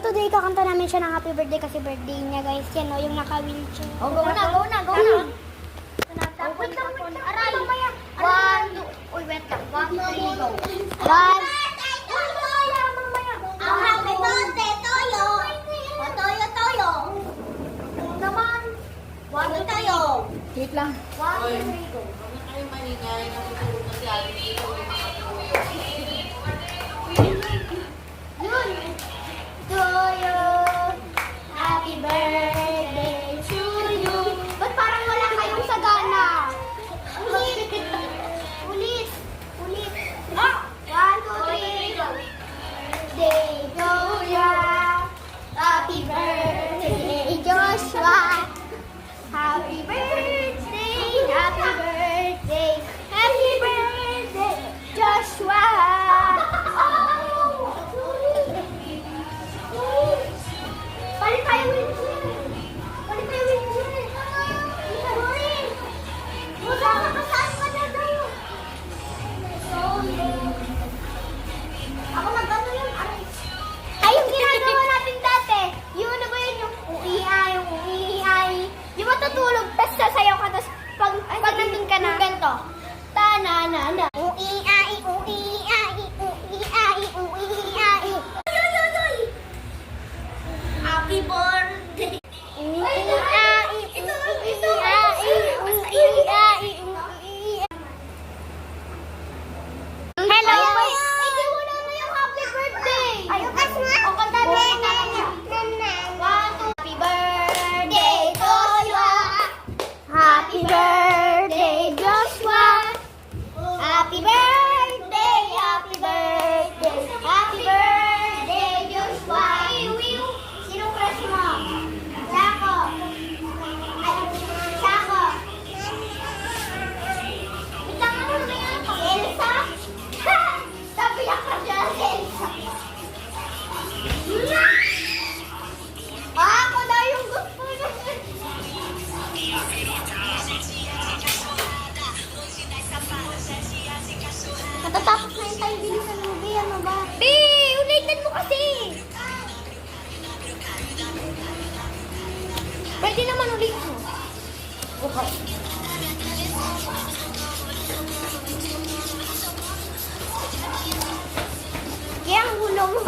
today kakanta namin siya ng happy birthday kasi birthday niya guys. Yan o, yung naka-wheelchair. Oh, go na. Wait lang. Aray. 1, 2, uy, wait lang. 1, 3, go. 1. Ang happy birthday, Toyo. O, Toyo, Toyo. Naman. 1, 2, Toyo. Wait lang. 1, 2, 3, go. Toyo, happy birthday to you. Ba't parang wala kayong sagana? Ulit. Ulit. Ulit. Ah! 1, 2, 3, go. Birthday, Toyo. Happy birthday, Joshua. Happy birthday, happy birthday, happy birthday, Joshua. Palit tayo wheelchair. Palit tayo wheelchair. Magkakasaan ka na tayo. Ako nag-ano yun. Ay, yung ginagawa natin dati. Yung ano ba yun? Yung uiay, yung uiay. Yung matutulog, tapos sasayaw ka, tapos pag nandun ka na, ganito. Ta-na-na-na. Uiay, uiay, uiay, uiay. Happy birthday. Hello! Hindi mo na yung happy birthday! Ayun, o kanta na niya. Happy birthday, Joshua! Happy birthday, Joshua! Happy birthday, happy birthday, happy birthday, Joshua! Sino crush mo? Sako! Sako! Bitang ano na yan? Elsa? Sabi niya crush niya si Elsa. Ako na yung gusto niya. Natatapos na yung time din sa movie. Ano ba? Bi! Ulitin mo kasi! Pwede naman ulit mo. Okay. Kaya ang gulo mo.